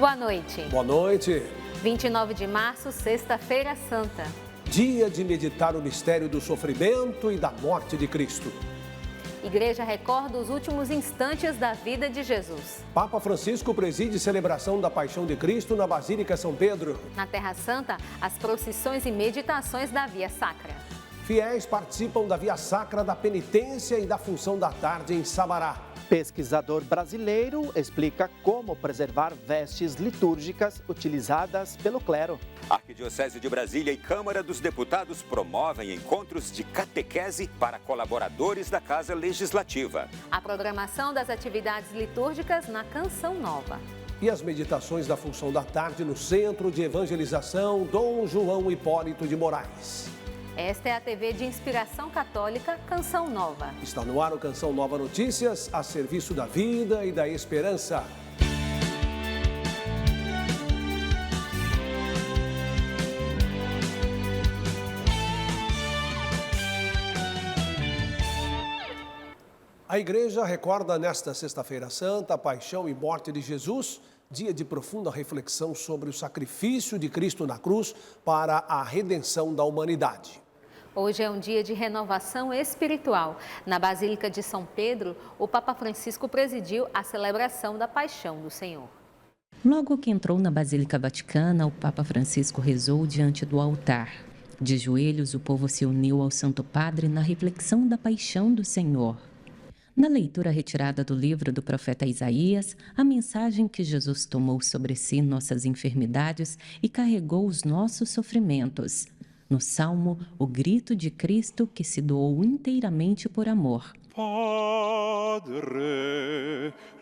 Boa noite. Boa noite. 29 de março, sexta-feira santa. Dia de meditar o mistério do sofrimento e da morte de Cristo. Igreja recorda os últimos instantes da vida de Jesus. Papa Francisco preside celebração da Paixão de Cristo na Basílica São Pedro. Na Terra Santa, as procissões e meditações da Via Sacra. Fiéis participam da Via Sacra da Penitência e da Função da Tarde em Sabará. Pesquisador brasileiro explica como preservar vestes litúrgicas utilizadas pelo clero. A Arquidiocese de Brasília e Câmara dos Deputados promovem encontros de catequese para colaboradores da Casa Legislativa. A programação das atividades litúrgicas na Canção Nova. E as meditações da Função da Tarde no Centro de Evangelização Dom João Hipólito de Moraes. Esta é a TV de inspiração católica Canção Nova. Está no ar o Canção Nova Notícias, a serviço da vida e da esperança. A igreja recorda nesta Sexta-feira Santa a paixão e morte de Jesus, dia de profunda reflexão sobre o sacrifício de Cristo na cruz para a redenção da humanidade. Hoje é um dia de renovação espiritual. Na Basílica de São Pedro, o Papa Francisco presidiu a celebração da Paixão do Senhor. Logo que entrou na Basílica Vaticana, o Papa Francisco rezou diante do altar. De joelhos, o povo se uniu ao Santo Padre na reflexão da Paixão do Senhor. Na leitura retirada do livro do profeta Isaías, a mensagem que Jesus tomou sobre si nossas enfermidades e carregou os nossos sofrimentos. No Salmo, o grito de Cristo que se doou inteiramente por amor. Padre,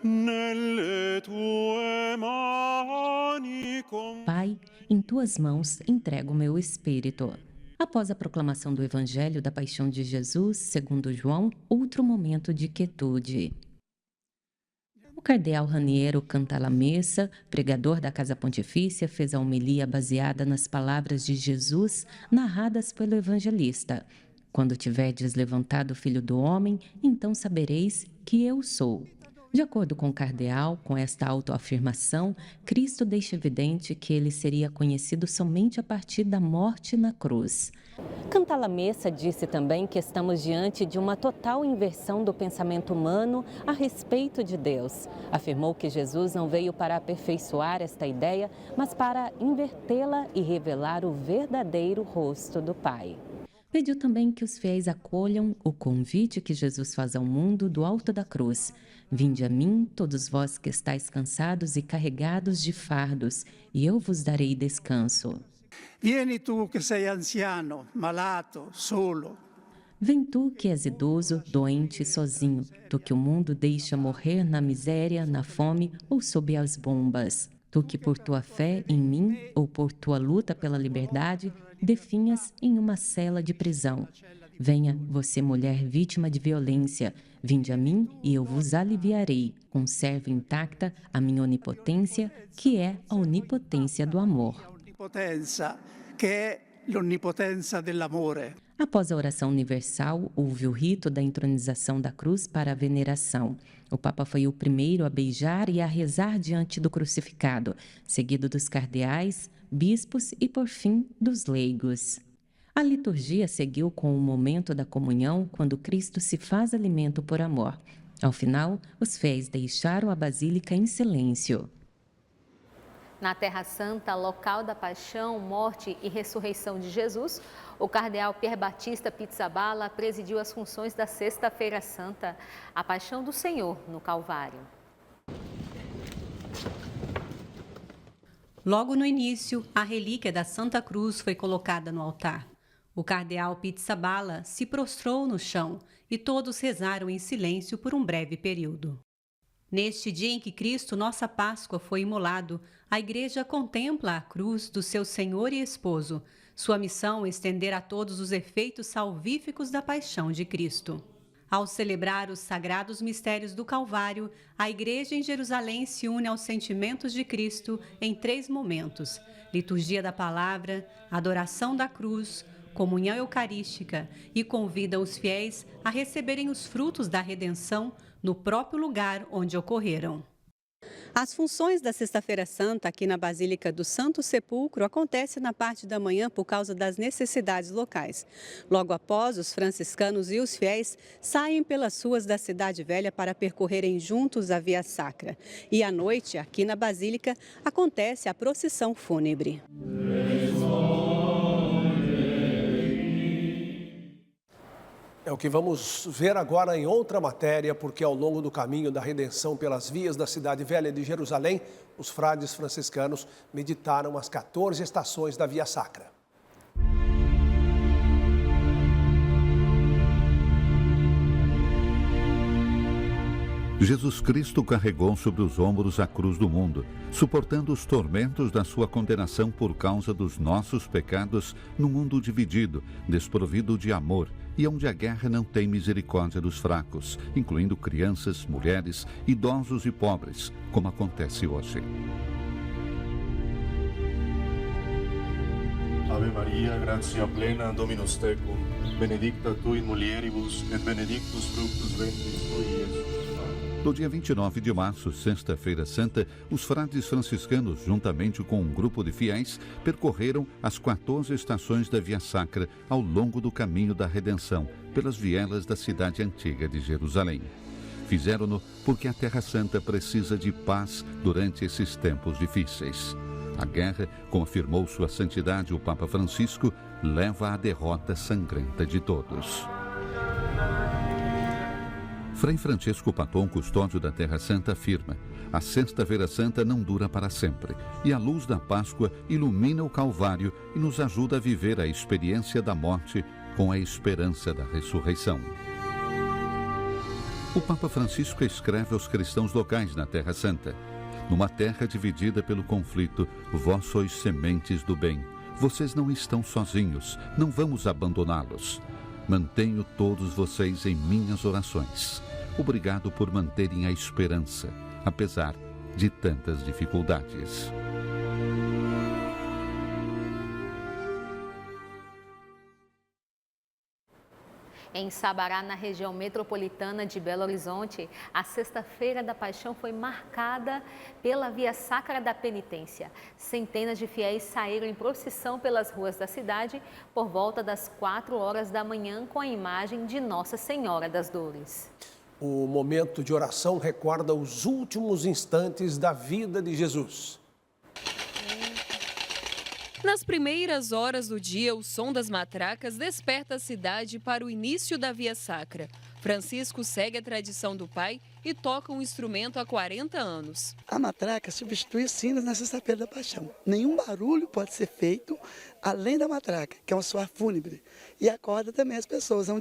nelle tue mani Pai, em tuas mãos entrego o meu espírito. Após a proclamação do Evangelho da Paixão de Jesus, segundo João, outro momento de quietude. O cardeal Raniero Cantalamessa, pregador da Casa Pontifícia, fez a homilia baseada nas palavras de Jesus narradas pelo evangelista. Quando tiverdes levantado o Filho do Homem, então sabereis que eu sou. De acordo com o cardeal, com esta autoafirmação, Cristo deixa evidente que ele seria conhecido somente a partir da morte na cruz. Cantalamessa disse também que estamos diante de uma total inversão do pensamento humano a respeito de Deus. Afirmou que Jesus não veio para aperfeiçoar esta ideia, mas para invertê-la e revelar o verdadeiro rosto do Pai. Pediu também que os fiéis acolham o convite que Jesus faz ao mundo do alto da cruz. Vinde a mim, todos vós que estáis cansados e carregados de fardos, e eu vos darei descanso. Vieni tu que sei anziano, malato, solo. Vem tu que és idoso, doente e sozinho, tu que o mundo deixa morrer na miséria, na fome ou sob as bombas. Tu que por tua fé em mim ou por tua luta pela liberdade, definhas em uma cela de prisão. Venha, você mulher vítima de violência, vinde a mim e eu vos aliviarei. Conserve intacta a minha onipotência, que é a onipotência do amor. Que é l'onnipotência dell'amore. Após a oração universal, houve o rito da entronização da cruz para a veneração. O Papa foi o primeiro a beijar e a rezar diante do crucificado, seguido dos cardeais, bispos e, por fim, dos leigos. A liturgia seguiu com o momento da comunhão, quando Cristo se faz alimento por amor. Ao final, os fiéis deixaram a basílica em silêncio. Na Terra Santa, local da paixão, morte e ressurreição de Jesus, o cardeal Pier Battista Pizzaballa presidiu as funções da Sexta-feira Santa, a Paixão do Senhor no Calvário. Logo no início, a relíquia da Santa Cruz foi colocada no altar. O cardeal Pizzaballa se prostrou no chão e todos rezaram em silêncio por um breve período. Neste dia em que Cristo, nossa Páscoa, foi imolado, a Igreja contempla a cruz do seu Senhor e Esposo. Sua missão é estender a todos os efeitos salvíficos da paixão de Cristo. Ao celebrar os sagrados mistérios do Calvário, a Igreja em Jerusalém se une aos sentimentos de Cristo em 3 momentos: liturgia da palavra, adoração da cruz, comunhão eucarística, e convida os fiéis a receberem os frutos da redenção no próprio lugar onde ocorreram. As funções da Sexta-feira Santa aqui na Basílica do Santo Sepulcro acontecem na parte da manhã por causa das necessidades locais. Logo após, os franciscanos e os fiéis saem pelas ruas da Cidade Velha para percorrerem juntos a Via Sacra. E à noite, aqui na Basílica, acontece a procissão fúnebre. É o que vamos ver agora em outra matéria, porque ao longo do caminho da redenção pelas vias da Cidade Velha de Jerusalém, os frades franciscanos meditaram as 14 estações da Via Sacra. Jesus Cristo carregou sobre os ombros a cruz do mundo, suportando os tormentos da sua condenação por causa dos nossos pecados num mundo dividido, desprovido de amor e onde a guerra não tem misericórdia dos fracos, incluindo crianças, mulheres, idosos e pobres, como acontece hoje. Ave Maria, gratia plena, Dominus tecum, benedicta tu in mulieribus, et benedictus fructus ventris tui, Iesus. No dia 29 de março, Sexta-feira Santa, os frades franciscanos, juntamente com um grupo de fiéis, percorreram as 14 estações da Via Sacra ao longo do caminho da redenção, pelas vielas da cidade antiga de Jerusalém. Fizeram-no porque a Terra Santa precisa de paz durante esses tempos difíceis. A guerra, como afirmou Sua Santidade o Papa Francisco, leva à derrota sangrenta de todos. Frei Francisco Paton, custódio da Terra Santa, afirma: a Sexta-feira Santa não dura para sempre, e a luz da Páscoa ilumina o Calvário e nos ajuda a viver a experiência da morte com a esperança da ressurreição. O Papa Francisco escreve aos cristãos locais na Terra Santa: numa terra dividida pelo conflito, vós sois sementes do bem. Vocês não estão sozinhos, não vamos abandoná-los. Mantenho todos vocês em minhas orações. Obrigado por manterem a esperança, apesar de tantas dificuldades. Em Sabará, na região metropolitana de Belo Horizonte, a Sexta-feira da Paixão foi marcada pela Via Sacra da Penitência. Centenas de fiéis saíram em procissão pelas ruas da cidade por volta das 4 horas da manhã com a imagem de Nossa Senhora das Dores. O momento de oração recorda os últimos instantes da vida de Jesus. Nas primeiras horas do dia, o som das matracas desperta a cidade para o início da Via Sacra. Francisco segue a tradição do pai e toca um instrumento há 40 anos. A matraca substitui os sinos na Sexta-feira da Paixão. Nenhum barulho pode ser feito além da matraca, que é um soar fúnebre. E acorda também as pessoas, é um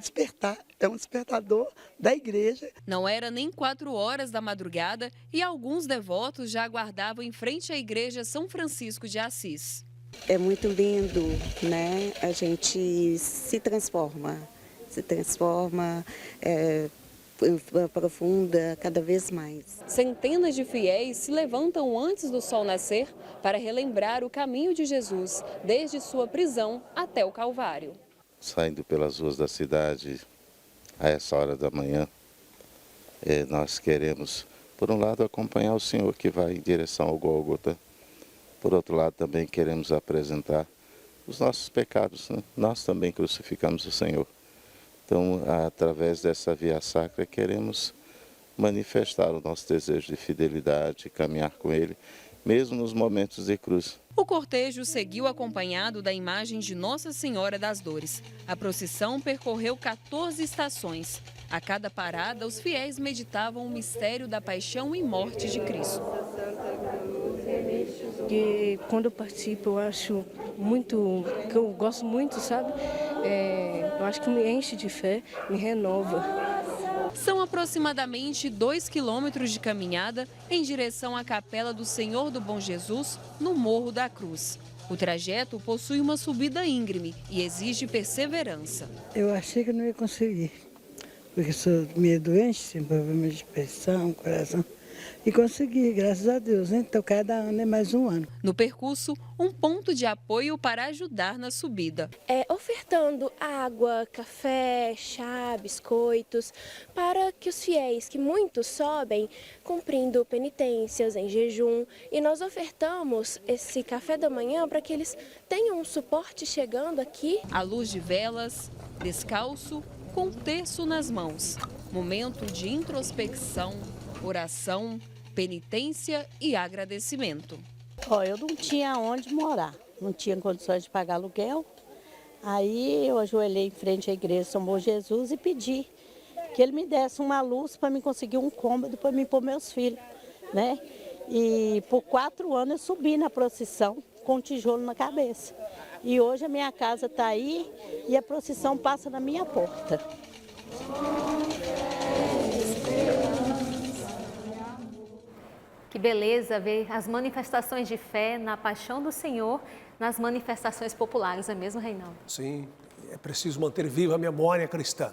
despertador da igreja. Não era nem 4 horas da madrugada e alguns devotos já aguardavam em frente à igreja São Francisco de Assis. É muito lindo, né? A gente se transforma, aprofunda cada vez mais. Centenas de fiéis se levantam antes do sol nascer para relembrar o caminho de Jesus, desde sua prisão até o Calvário. Saindo pelas ruas da cidade a essa hora da manhã, nós queremos, por um lado, acompanhar o Senhor que vai em direção ao Gólgota. Por outro lado, também queremos apresentar os nossos pecados, né? Nós também crucificamos o Senhor. Então, através dessa Via Sacra, queremos manifestar o nosso desejo de fidelidade, caminhar com Ele, mesmo nos momentos de cruz. O cortejo seguiu acompanhado da imagem de Nossa Senhora das Dores. A procissão percorreu 14 estações. A cada parada, os fiéis meditavam o mistério da paixão e morte de Cristo. E quando eu participo, eu acho muito, que eu gosto muito, sabe? Eu acho que me enche de fé, me renova. São aproximadamente 2 quilômetros de caminhada em direção à Capela do Senhor do Bom Jesus, no Morro da Cruz. O trajeto possui uma subida íngreme e exige perseverança. Eu achei que eu não ia conseguir, porque sou meio doente, sem problema de pressão, coração. E consegui, graças a Deus, né? Então cada ano é mais um ano. No percurso, um ponto de apoio para ajudar na subida. Ofertando água, café, chá, biscoitos, para que os fiéis, que muitos sobem, cumprindo penitências em jejum. E nós ofertamos esse café da manhã para que eles tenham um suporte chegando aqui. À luz de velas, descalço, com o terço nas mãos. Momento de introspecção, oração, penitência e agradecimento. Eu não tinha onde morar, não tinha condições de pagar aluguel. Aí eu ajoelhei em frente à igreja São Bom Jesus e pedi que ele me desse uma luz para me conseguir um cômodo para mim pôr meus filhos, né? E por 4 anos eu subi na procissão com um tijolo na cabeça. E hoje a minha casa está aí e a procissão passa na minha porta. Que beleza ver as manifestações de fé na paixão do Senhor nas manifestações populares, não é mesmo, Reinaldo? Sim, é preciso manter viva a memória cristã.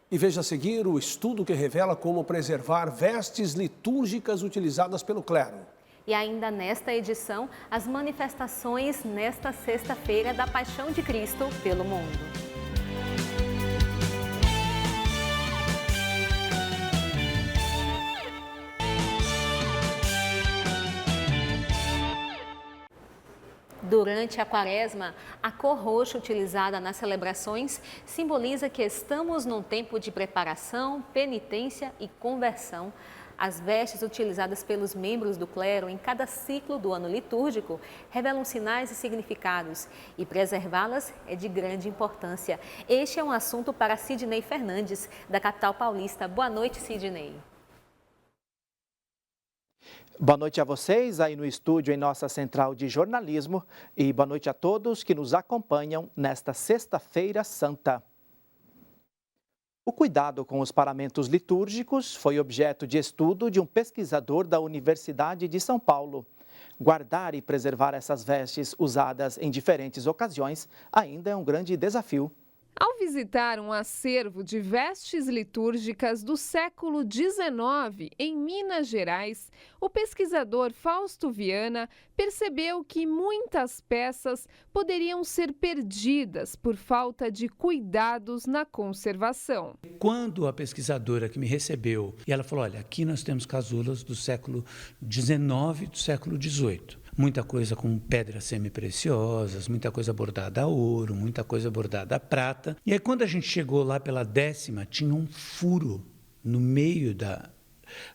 E veja a seguir o estudo que revela como preservar vestes litúrgicas utilizadas pelo clero. E ainda nesta edição, as manifestações nesta sexta-feira da Paixão de Cristo pelo mundo. Durante a Quaresma, a cor roxa utilizada nas celebrações simboliza que estamos num tempo de preparação, penitência e conversão. As vestes utilizadas pelos membros do clero em cada ciclo do ano litúrgico revelam sinais e significados e preservá-las é de grande importância. Este é um assunto para Sidney Fernandes, da capital paulista. Boa noite, Sidney. Boa noite a vocês aí no estúdio em nossa central de jornalismo e boa noite a todos que nos acompanham nesta Sexta-feira Santa. O cuidado com os paramentos litúrgicos foi objeto de estudo de um pesquisador da Universidade de São Paulo. Guardar e preservar essas vestes usadas em diferentes ocasiões ainda é um grande desafio. Ao visitar um acervo de vestes litúrgicas do século XIX em Minas Gerais, o pesquisador Fausto Viana percebeu que muitas peças poderiam ser perdidas por falta de cuidados na conservação. Quando a pesquisadora que me recebeu, e ela falou, olha, aqui nós temos casulas do século XIX e do século XVIII. Muita coisa com pedras semi-preciosas, muita coisa bordada a ouro, muita coisa bordada a prata. E aí quando a gente chegou lá pela 10ª, tinha um furo no meio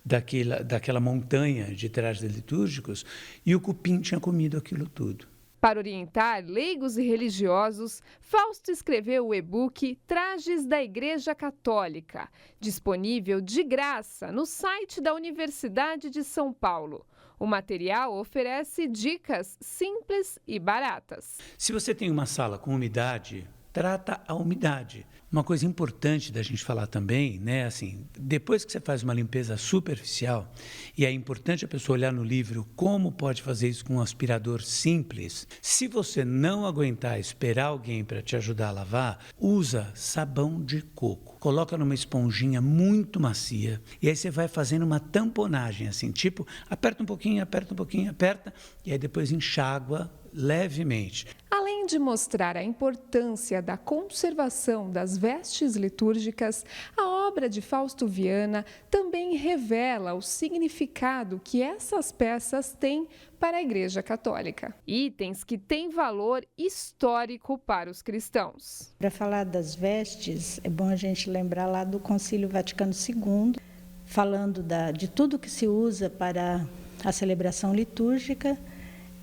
daquela montanha de trajes litúrgicos e o cupim tinha comido aquilo tudo. Para orientar leigos e religiosos, Fausto escreveu o e-book Trajes da Igreja Católica, disponível de graça no site da Universidade de São Paulo. O material oferece dicas simples e baratas. Se você tem uma sala com umidade, trata a umidade. Uma coisa importante da gente falar também, né, assim, depois que você faz uma limpeza superficial, e é importante a pessoa olhar no livro como pode fazer isso com um aspirador simples. Se você não aguentar esperar alguém para te ajudar a lavar, usa sabão de coco. Coloca numa esponjinha muito macia, e aí você vai fazendo uma tamponagem, assim, tipo, aperta um pouquinho, aperta, e aí depois enxágua levemente. Além de mostrar a importância da conservação das vestes litúrgicas, a obra de Fausto Viana também revela o significado que essas peças têm para a Igreja Católica. Itens que têm valor histórico para os cristãos. Para falar das vestes, é bom a gente lembrar lá do Concílio Vaticano II, falando de tudo que se usa para a celebração litúrgica.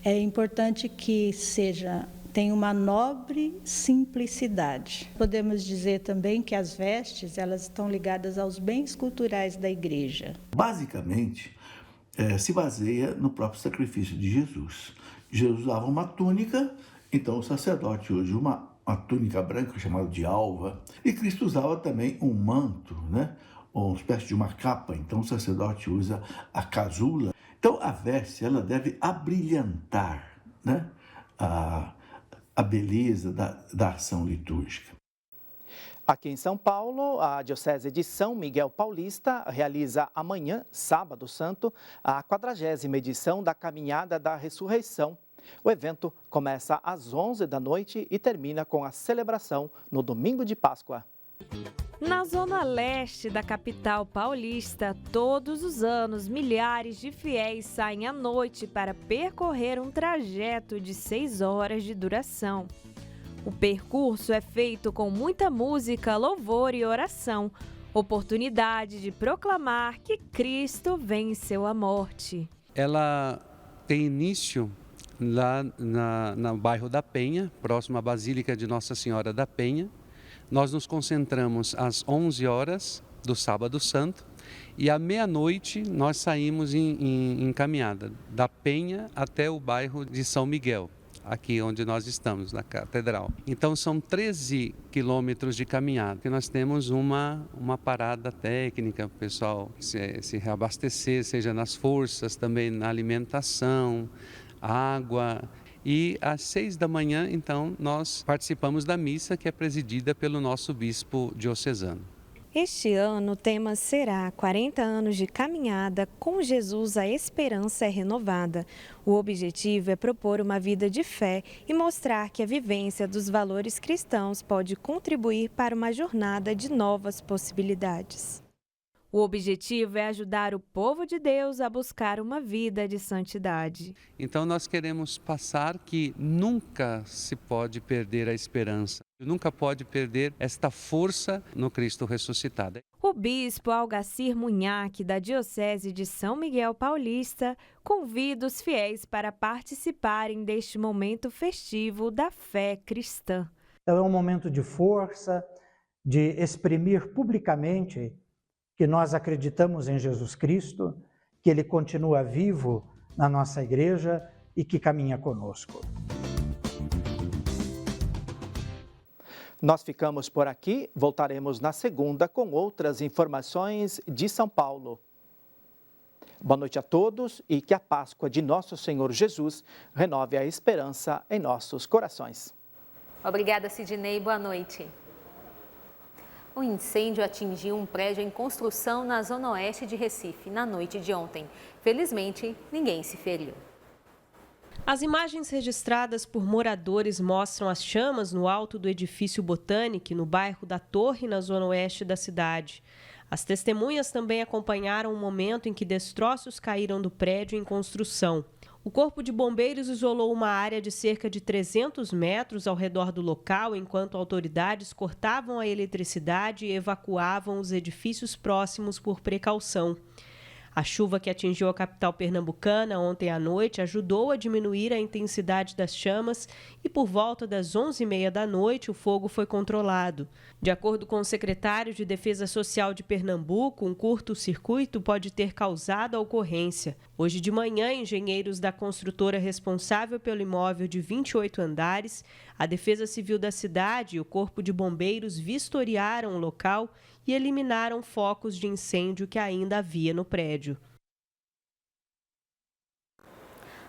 É importante que tenha uma nobre simplicidade. Podemos dizer também que as vestes, elas estão ligadas aos bens culturais da igreja. Basicamente, se baseia no próprio sacrifício de Jesus. Jesus usava uma túnica, então o sacerdote usa uma túnica branca chamada de alva, e Cristo usava também um manto, né? Uma espécie de uma capa, então o sacerdote usa a casula. Então, a veste, ela deve abrilhantar, né, a beleza da ação litúrgica. Aqui em São Paulo, a Diocese de São Miguel Paulista realiza amanhã, sábado santo, a 40ª edição da Caminhada da Ressurreição. O evento começa às 11 da noite e termina com a celebração no domingo de Páscoa. Na zona leste da capital paulista, todos os anos, milhares de fiéis saem à noite para percorrer um trajeto de 6 horas de duração. O percurso é feito com muita música, louvor e oração, oportunidade de proclamar que Cristo venceu a morte. Ela tem início lá no bairro da Penha, próximo à Basílica de Nossa Senhora da Penha. Nós nos concentramos às 11 horas do Sábado Santo e à meia-noite nós saímos em caminhada da Penha até o bairro de São Miguel, aqui onde nós estamos, na Catedral. Então são 13 quilômetros de caminhada, que nós temos uma parada técnica, o pessoal se reabastecer, seja nas forças, também na alimentação, água. E às 6 da manhã, então, nós participamos da missa que é presidida pelo nosso bispo diocesano. Este ano o tema será 40 anos de caminhada com Jesus, a esperança é renovada. O objetivo é propor uma vida de fé e mostrar que a vivência dos valores cristãos pode contribuir para uma jornada de novas possibilidades. O objetivo é ajudar o povo de Deus a buscar uma vida de santidade. Então nós queremos passar que nunca se pode perder a esperança, nunca pode perder esta força no Cristo ressuscitado. O bispo Algacir Munhac, da Diocese de São Miguel Paulista, convida os fiéis para participarem deste momento festivo da fé cristã. Então é um momento de força, de exprimir publicamente que nós acreditamos em Jesus Cristo, que Ele continua vivo na nossa igreja e que caminha conosco. Nós ficamos por aqui, voltaremos na segunda com outras informações de São Paulo. Boa noite a todos e que a Páscoa de Nosso Senhor Jesus renove a esperança em nossos corações. Obrigada, Sidney. Boa noite. Um incêndio atingiu um prédio em construção na zona oeste de Recife na noite de ontem. Felizmente, ninguém se feriu. As imagens registradas por moradores mostram as chamas no alto do edifício Botânico, no bairro da Torre, na zona oeste da cidade. As testemunhas também acompanharam o momento em que destroços caíram do prédio em construção. O Corpo de Bombeiros isolou uma área de cerca de 300 metros ao redor do local, enquanto autoridades cortavam a eletricidade e evacuavam os edifícios próximos por precaução. A chuva que atingiu a capital pernambucana ontem à noite ajudou a diminuir a intensidade das chamas e, por volta das 11h30 da noite, o fogo foi controlado. De acordo com o secretário de Defesa Social de Pernambuco, um curto-circuito pode ter causado a ocorrência. Hoje de manhã, engenheiros da construtora responsável pelo imóvel de 28 andares, a Defesa Civil da cidade e o Corpo de Bombeiros vistoriaram o local e eliminaram focos de incêndio que ainda havia no prédio.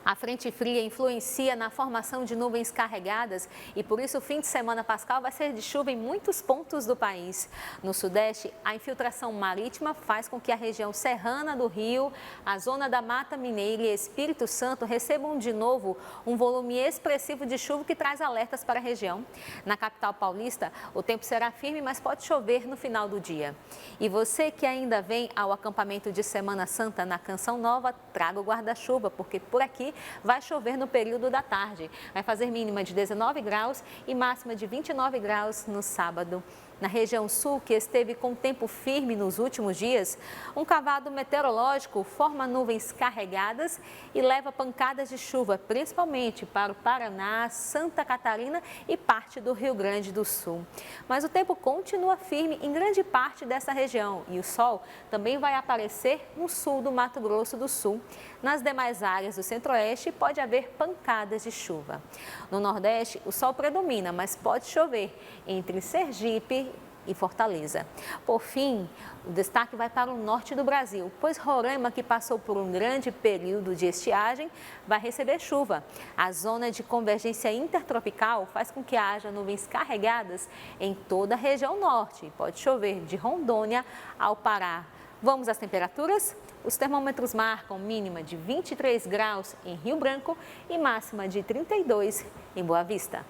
A frente fria influencia na formação de nuvens carregadas e por isso o fim de semana pascal vai ser de chuva em muitos pontos do país. No sudeste, a infiltração marítima faz com que a região serrana do Rio, a zona da Mata Mineira e Espírito Santo recebam de novo um volume expressivo de chuva que traz alertas para a região. Na capital paulista, o tempo será firme, mas pode chover no final do dia. E você que ainda vem ao acampamento de Semana Santa na Canção Nova, traga o guarda-chuva, porque por aqui vai chover no período da tarde. Vai fazer mínima de 19 graus e máxima de 29 graus no sábado. Na região sul, que esteve com tempo firme nos últimos dias, um cavado meteorológico forma nuvens carregadas e leva pancadas de chuva, principalmente para o Paraná, Santa Catarina e parte do Rio Grande do Sul. Mas o tempo continua firme em grande parte dessa região e o sol também vai aparecer no sul do Mato Grosso do Sul. Nas demais áreas do centro-oeste pode haver pancadas de chuva. No nordeste, o sol predomina, mas pode chover entre Sergipe e Fortaleza. Por fim, o destaque vai para o norte do Brasil, pois Roraima, que passou por um grande período de estiagem, vai receber chuva. A zona de convergência intertropical faz com que haja nuvens carregadas em toda a região norte. Pode chover de Rondônia ao Pará. Vamos às temperaturas? Os termômetros marcam mínima de 23 graus em Rio Branco e máxima de 32 em Boa Vista.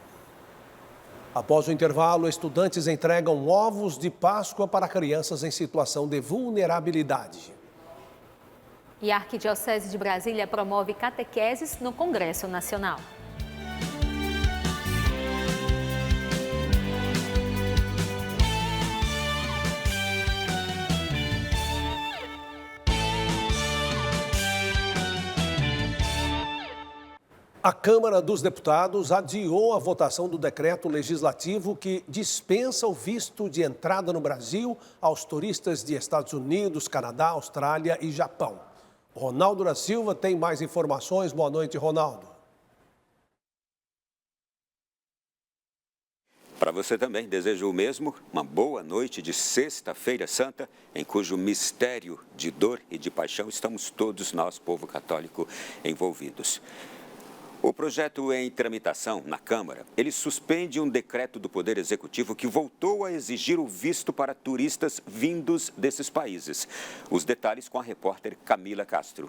Após o intervalo, estudantes entregam ovos de Páscoa para crianças em situação de vulnerabilidade. E a Arquidiocese de Brasília promove catequeses no Congresso Nacional. A Câmara dos Deputados adiou a votação do decreto legislativo que dispensa o visto de entrada no Brasil aos turistas de Estados Unidos, Canadá, Austrália e Japão. Ronaldo da Silva tem mais informações. Boa noite, Ronaldo. Para você também, desejo o mesmo, uma boa noite de Sexta-feira Santa, em cujo mistério de dor e de paixão estamos todos nós, povo católico, envolvidos. O projeto em tramitação na Câmara, ele suspende um decreto do Poder Executivo que voltou a exigir o visto para turistas vindos desses países. Os detalhes com a repórter Camila Castro.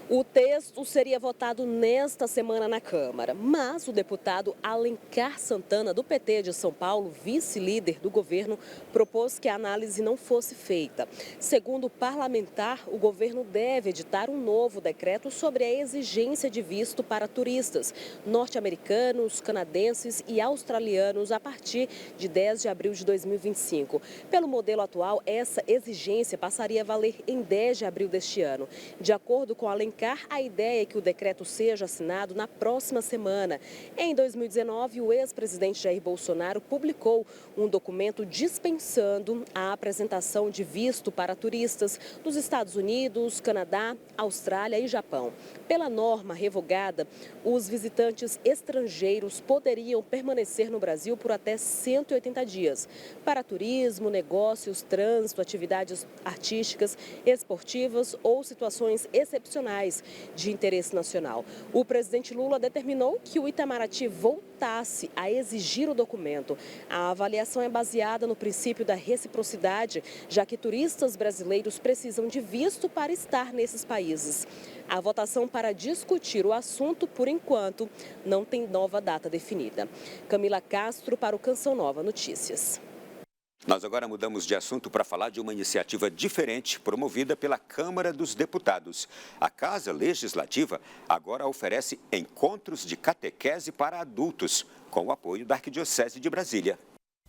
O texto seria votado nesta semana na Câmara, mas o deputado Alencar Santana, do PT de São Paulo, vice-líder do governo, propôs que a análise não fosse feita. Segundo o parlamentar, o governo deve editar um novo decreto sobre a exigência de visto para turistas norte-americanos, canadenses e australianos a partir de 10 de abril de 2025. Pelo modelo atual, essa exigência passaria a valer em 10 de abril deste ano. De acordo com Alencar, a ideia é que o decreto seja assinado na próxima semana. Em 2019, o ex-presidente Jair Bolsonaro publicou um documento dispensando a apresentação de visto para turistas dos Estados Unidos, Canadá, Austrália e Japão. Pela norma revogada, os visitantes estrangeiros poderiam permanecer no Brasil por até 180 dias. Para turismo, negócios, trânsito, atividades artísticas, esportivas ou situações excepcionais de interesse nacional. O presidente Lula determinou que o Itamaraty voltasse a exigir o documento. A avaliação é baseada no princípio da reciprocidade, já que turistas brasileiros precisam de visto para estar nesses países. A votação para discutir o assunto, por enquanto, não tem nova data definida. Camila Castro para o Canção Nova Notícias. Nós agora mudamos de assunto para falar de uma iniciativa diferente promovida pela Câmara dos Deputados. A Casa Legislativa agora oferece encontros de catequese para adultos, com o apoio da Arquidiocese de Brasília.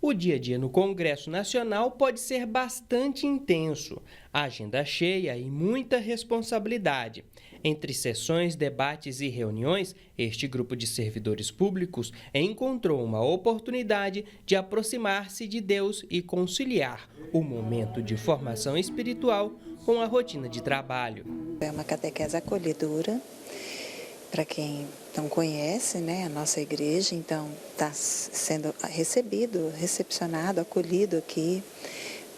O dia a dia no Congresso Nacional pode ser bastante intenso, agenda cheia e muita responsabilidade. Entre sessões, debates e reuniões, este grupo de servidores públicos encontrou uma oportunidade de aproximar-se de Deus e conciliar o momento de formação espiritual com a rotina de trabalho. É uma catequese acolhedora. Para quem não conhece, né, a nossa igreja, então está sendo recepcionado, acolhido aqui.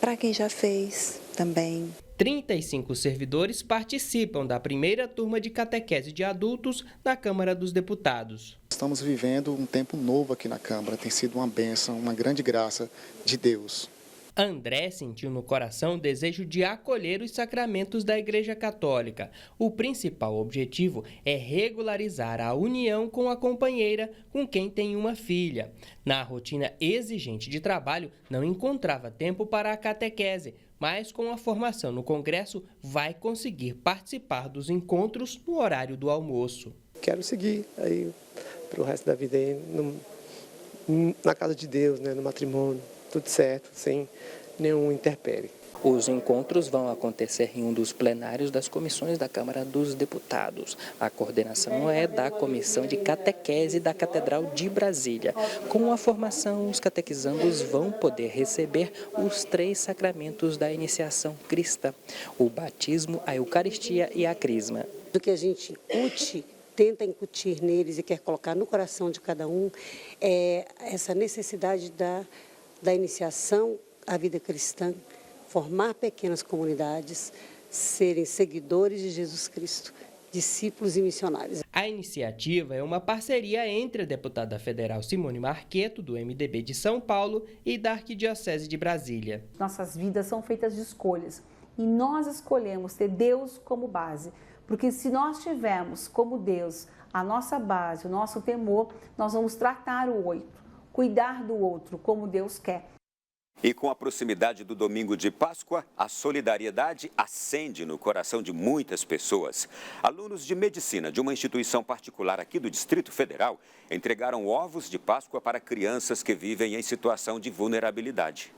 Para quem já fez também. 35 servidores participam da primeira turma de catequese de adultos na Câmara dos Deputados. Estamos vivendo um tempo novo aqui na Câmara, tem sido uma bênção, uma grande graça de Deus. André sentiu no coração o desejo de acolher os sacramentos da Igreja Católica. O principal objetivo é regularizar a união com a companheira com quem tem uma filha. Na rotina exigente de trabalho, não encontrava tempo para a catequese, mas com a formação no Congresso vai conseguir participar dos encontros no horário do almoço. Quero seguir aí para o resto da vida aí, na casa de Deus, né, no matrimônio. Tudo certo, sem nenhum interpério. Os encontros vão acontecer em um dos plenários das comissões da Câmara dos Deputados. A coordenação é da Comissão de Catequese da Catedral de Brasília. Com a formação, os catequizandos vão poder receber os 3 sacramentos da iniciação cristã: o batismo, a Eucaristia e a Crisma. O que a gente tenta incutir neles e quer colocar no coração de cada um é essa necessidade da iniciação a vida cristã, formar pequenas comunidades, serem seguidores de Jesus Cristo, discípulos e missionários. A iniciativa é uma parceria entre a deputada federal Simone Marqueto, do MDB de São Paulo, e da Arquidiocese de Brasília. Nossas vidas são feitas de escolhas e nós escolhemos ter Deus como base, porque se nós tivermos como Deus a nossa base, o nosso temor, nós vamos tratar o outro, cuidar do outro como Deus quer. E com a proximidade do domingo de Páscoa, a solidariedade acende no coração de muitas pessoas. Alunos de medicina de uma instituição particular aqui do Distrito Federal entregaram ovos de Páscoa para crianças que vivem em situação de vulnerabilidade.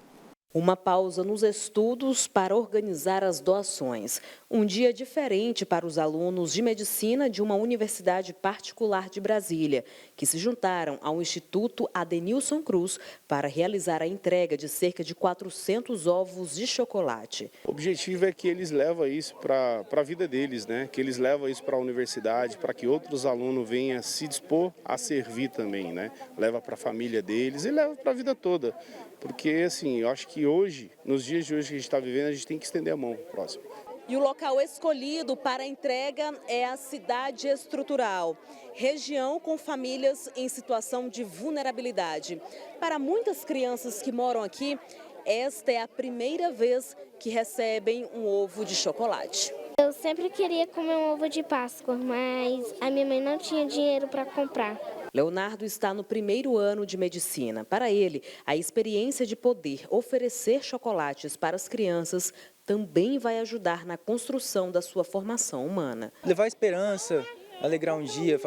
Uma pausa nos estudos para organizar as doações. Um dia diferente para os alunos de medicina de uma universidade particular de Brasília, que se juntaram ao Instituto Adenilson Cruz para realizar a entrega de cerca de 400 ovos de chocolate. O objetivo é que eles levam isso para a vida deles, né? Que eles levam isso para a universidade, para que outros alunos venham se dispor a servir também, né? Leva para a família deles e leva para a vida toda. Porque, assim, eu acho que hoje, nos dias de hoje que a gente está vivendo, a gente tem que estender a mão pro próximo. E o local escolhido para a entrega é a Cidade Estrutural, região com famílias em situação de vulnerabilidade. Para muitas crianças que moram aqui, esta é a primeira vez que recebem um ovo de chocolate. Eu sempre queria comer um ovo de Páscoa, mas a minha mãe não tinha dinheiro para comprar. Leonardo está no primeiro ano de medicina. Para ele, a experiência de poder oferecer chocolates para as crianças também vai ajudar na construção da sua formação humana. Levar esperança, alegrar um dia,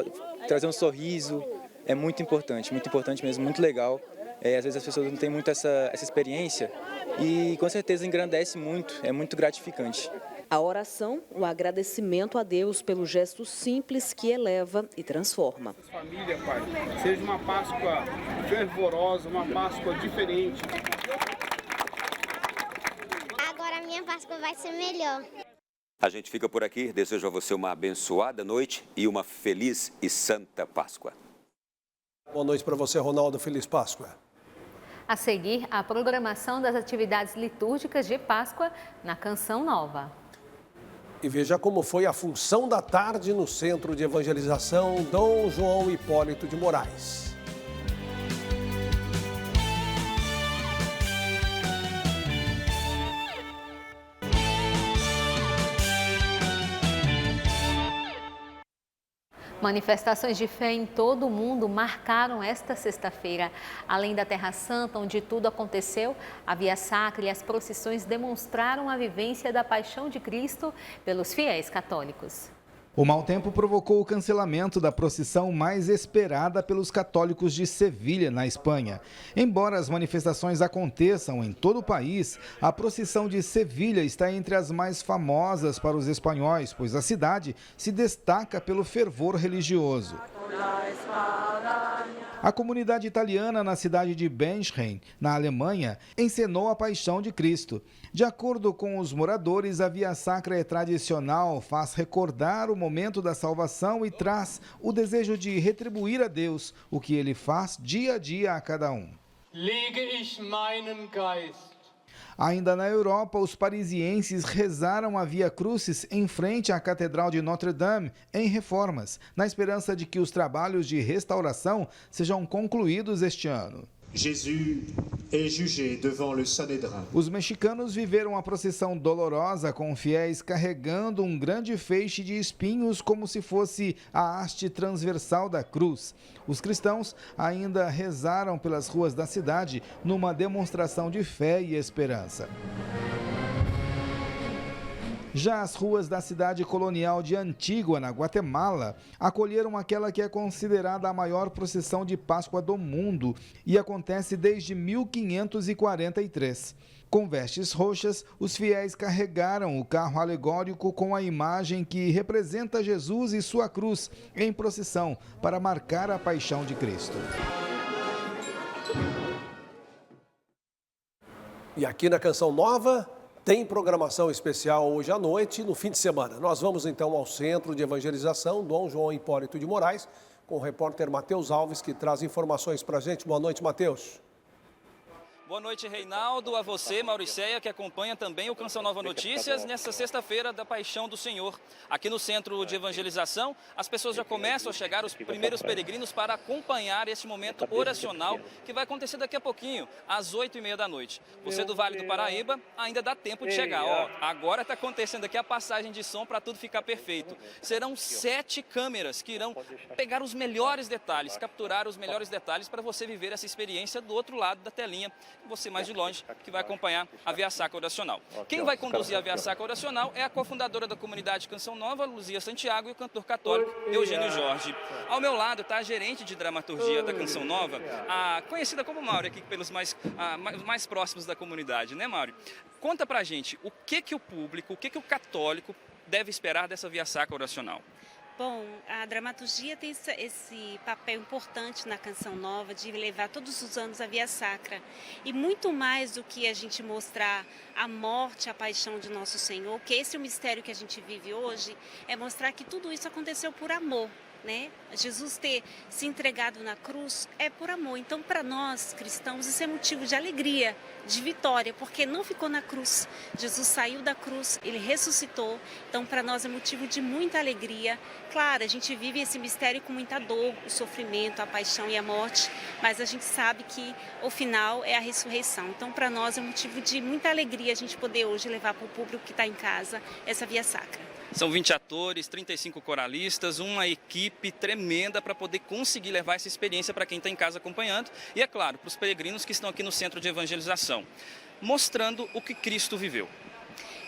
trazer um sorriso é muito importante mesmo, muito legal. Às vezes as pessoas não têm muito essa experiência e com certeza engrandece muito, é muito gratificante. A oração, o agradecimento a Deus pelo gesto simples que eleva e transforma. Família, Pai, seja uma Páscoa fervorosa, uma Páscoa diferente. Agora a minha Páscoa vai ser melhor. A gente fica por aqui, desejo a você uma abençoada noite e uma feliz e santa Páscoa. Boa noite para você, Ronaldo. Feliz Páscoa. A seguir, a programação das atividades litúrgicas de Páscoa na Canção Nova. E veja como foi a função da tarde no Centro de Evangelização Dom João Hipólito de Moraes. Manifestações de fé em todo o mundo marcaram esta sexta-feira. Além da Terra Santa, onde tudo aconteceu, a Via Sacra e as procissões demonstraram a vivência da paixão de Cristo pelos fiéis católicos. O mau tempo provocou o cancelamento da procissão mais esperada pelos católicos de Sevilha, na Espanha. Embora as manifestações aconteçam em todo o país, a procissão de Sevilha está entre as mais famosas para os espanhóis, pois a cidade se destaca pelo fervor religioso. A comunidade italiana na cidade de Bentheim, na Alemanha, encenou a Paixão de Cristo. De acordo com os moradores, a Via Sacra é tradicional, faz recordar o momento da salvação e traz o desejo de retribuir a Deus o que ele faz dia a dia a cada um. Lege ich meinen Geist. Ainda na Europa, os parisienses rezaram a Via Crucis em frente à Catedral de Notre-Dame, em Reformas, na esperança de que os trabalhos de restauração sejam concluídos este ano. Jesus est jugé devant le Sanhédrin. Os mexicanos viveram a procissão dolorosa com fiéis carregando um grande feixe de espinhos como se fosse a haste transversal da cruz. Os cristãos ainda rezaram pelas ruas da cidade numa demonstração de fé e esperança. Já as ruas da cidade colonial de Antígua, na Guatemala, acolheram aquela que é considerada a maior procissão de Páscoa do mundo e acontece desde 1543. Com vestes roxas, os fiéis carregaram o carro alegórico com a imagem que representa Jesus e sua cruz em procissão para marcar a paixão de Cristo. E aqui na Canção Nova tem programação especial hoje à noite, no fim de semana. Nós vamos então ao Centro de Evangelização Dom João Hipólito de Moraes, com o repórter Matheus Alves, que traz informações para a gente. Boa noite, Matheus. Boa noite, Reinaldo, a você, Mauricéia, que acompanha também o Canção Nova Notícias nesta sexta-feira da Paixão do Senhor. Aqui no Centro de Evangelização, as pessoas já começam a chegar, os primeiros peregrinos, para acompanhar este momento oracional que vai acontecer daqui a pouquinho, às 8h30 da noite. Você do Vale do Paraíba, ainda dá tempo de chegar. Ó, agora está acontecendo aqui a passagem de som para tudo ficar perfeito. Serão 7 câmeras que irão pegar os melhores detalhes, capturar os melhores detalhes para você viver essa experiência do outro lado da telinha. Você mais de longe, que vai acompanhar a Via Sacra Oracional. Quem vai conduzir a Via Sacra Oracional é a cofundadora da comunidade Canção Nova, Luzia Santiago, e o cantor católico Eugênio Jorge. Ao meu lado está a gerente de dramaturgia da Canção Nova, conhecida como Mauri, aqui pelos mais próximos da comunidade, né, Mauri? Conta pra gente o que o público, o que o católico deve esperar dessa Via Sacra Oracional. Bom, a dramaturgia tem esse papel importante na Canção Nova de levar todos os anos a Via Sacra. E muito mais do que a gente mostrar a morte, a paixão de Nosso Senhor, que esse é o mistério que a gente vive hoje, é mostrar que tudo isso aconteceu por amor. Né? Jesus ter se entregado na cruz é por amor. Então, para nós cristãos, isso é motivo de alegria, de vitória, porque não ficou na cruz. Jesus saiu da cruz, ele ressuscitou. Então, para nós é motivo de muita alegria. Claro, a gente vive esse mistério com muita dor, o sofrimento, a paixão e a morte, mas a gente sabe que o final é a ressurreição. Então, para nós é motivo de muita alegria a gente poder hoje levar para o público que está em casa essa Via Sacra. São 20 atores, 35 coralistas, uma equipe tremenda para poder conseguir levar essa experiência para quem está em casa acompanhando e, é claro, para os peregrinos que estão aqui no Centro de Evangelização, mostrando o que Cristo viveu.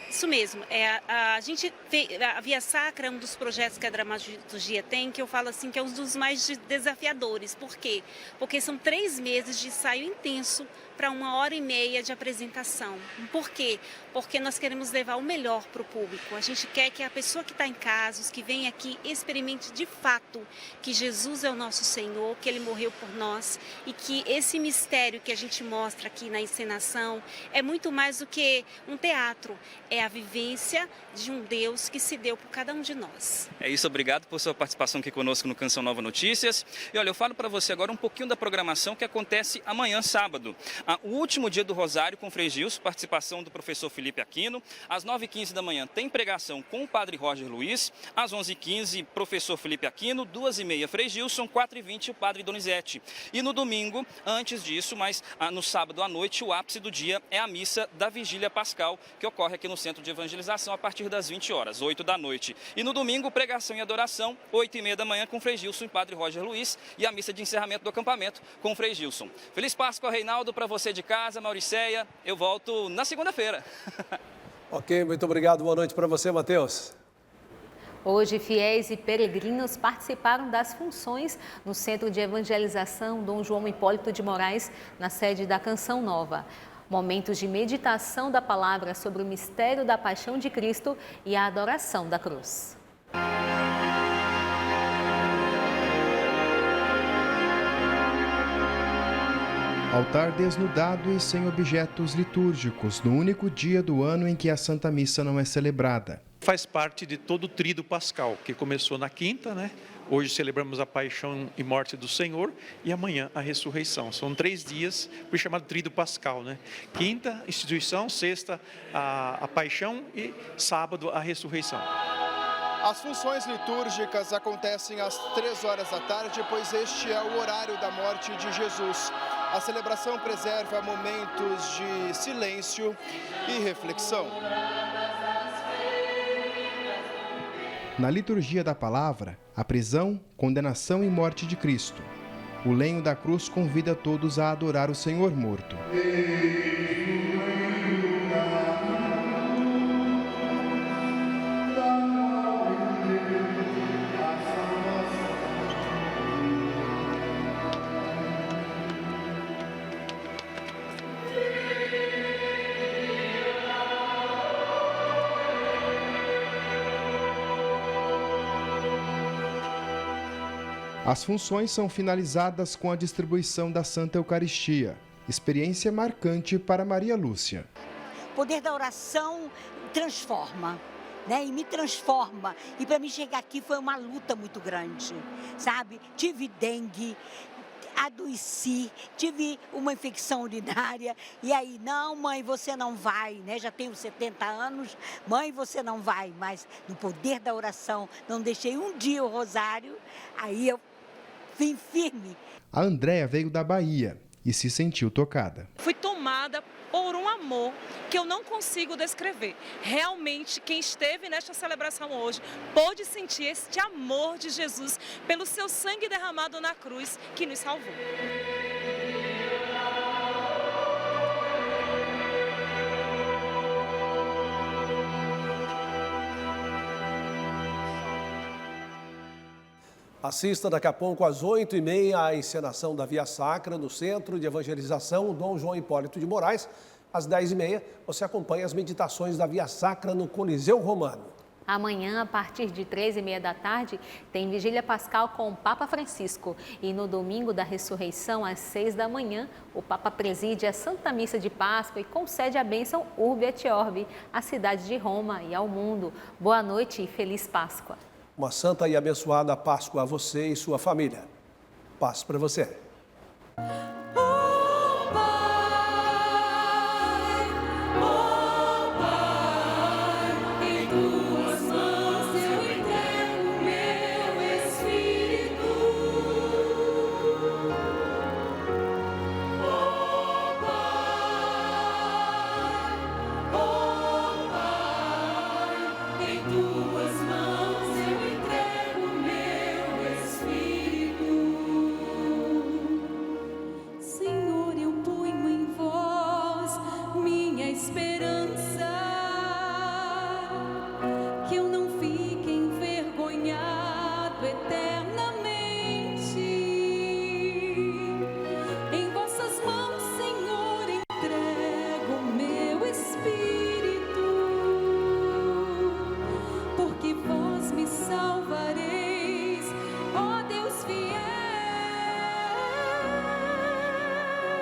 Isso mesmo, a Via Sacra é um dos projetos que a dramaturgia tem, que eu falo assim, que é um dos mais desafiadores. Por quê? Porque são 3 meses de ensaio intenso para 1h30 de apresentação. Por quê? Porque nós queremos levar o melhor para o público. A gente quer que a pessoa que está em casa, os que vem aqui, experimente de fato que Jesus é o nosso Senhor, que Ele morreu por nós e que esse mistério que a gente mostra aqui na encenação é muito mais do que um teatro. É a vivência de um Deus que se deu por cada um de nós. É isso, obrigado por sua participação aqui conosco no Canção Nova Notícias. E olha, eu falo para você agora um pouquinho da programação que acontece amanhã, sábado. O último dia do Rosário com Frei Gilson, participação do professor Felipe Aquino. Às 9h15 da manhã tem pregação com o padre Roger Luiz. Às 11h15, professor Felipe Aquino. 2h30, Frei Gilson. 4h20, o padre Donizete. E no domingo, antes disso, mas no sábado à noite, o ápice do dia é a missa da Vigília Pascal, que ocorre aqui no Centro de Evangelização a partir das 20 horas, 8 da noite. E no domingo, pregação e adoração, 8h30 da manhã com Frei Gilson e padre Roger Luiz. E a missa de encerramento do acampamento com Frei Gilson. Feliz Páscoa, Reinaldo, para você de casa, Mauricéia. Eu volto na segunda-feira. Ok, muito obrigado. Boa noite para você, Matheus. Hoje, fiéis e peregrinos participaram das funções no Centro de Evangelização Dom João Hipólito de Moraes, na sede da Canção Nova. Momentos de meditação da palavra sobre o mistério da paixão de Cristo e a adoração da cruz. Altar desnudado e sem objetos litúrgicos, no único dia do ano em que a Santa Missa não é celebrada. Faz parte de todo o tríduo pascal, que começou na quinta, né? Hoje celebramos a paixão e morte do Senhor e amanhã a ressurreição. São 3 dias, por chamado tríduo pascal, né? Quinta, instituição, sexta, a paixão e sábado, a ressurreição. As funções litúrgicas acontecem às 3 horas da tarde, pois este é o horário da morte de Jesus. A celebração preserva momentos de silêncio e reflexão. Na liturgia da palavra, a prisão, condenação e morte de Cristo. O lenho da cruz convida todos a adorar o Senhor morto. As funções são finalizadas com a distribuição da Santa Eucaristia, experiência marcante para Maria Lúcia. O poder da oração transforma, né? E me transforma. E para mim chegar aqui foi uma luta muito grande, sabe? Tive dengue, adoeci, tive uma infecção urinária, e aí, não, mãe, você não vai, né? Já tenho 70 anos, mãe, você não vai, mas no poder da oração, não deixei um dia o rosário, aí eu vim firme. A Andréia veio da Bahia e se sentiu tocada. Fui tomada por um amor que eu não consigo descrever. Realmente, quem esteve nesta celebração hoje pôde sentir este amor de Jesus pelo seu sangue derramado na cruz que nos salvou. Assista daqui a pouco às 8h30 a encenação da Via Sacra no Centro de Evangelização Dom João Hipólito de Moraes. Às 10h30 você acompanha as meditações da Via Sacra no Coliseu Romano. Amanhã, a partir de 3h30 da tarde, tem Vigília Pascal com o Papa Francisco. E no domingo da Ressurreição, às 6 da manhã, o Papa preside a Santa Missa de Páscoa e concede a bênção Urbi et Orbi, à cidade de Roma e ao mundo. Boa noite e feliz Páscoa. Uma santa e abençoada Páscoa a você e sua família. Paz para você.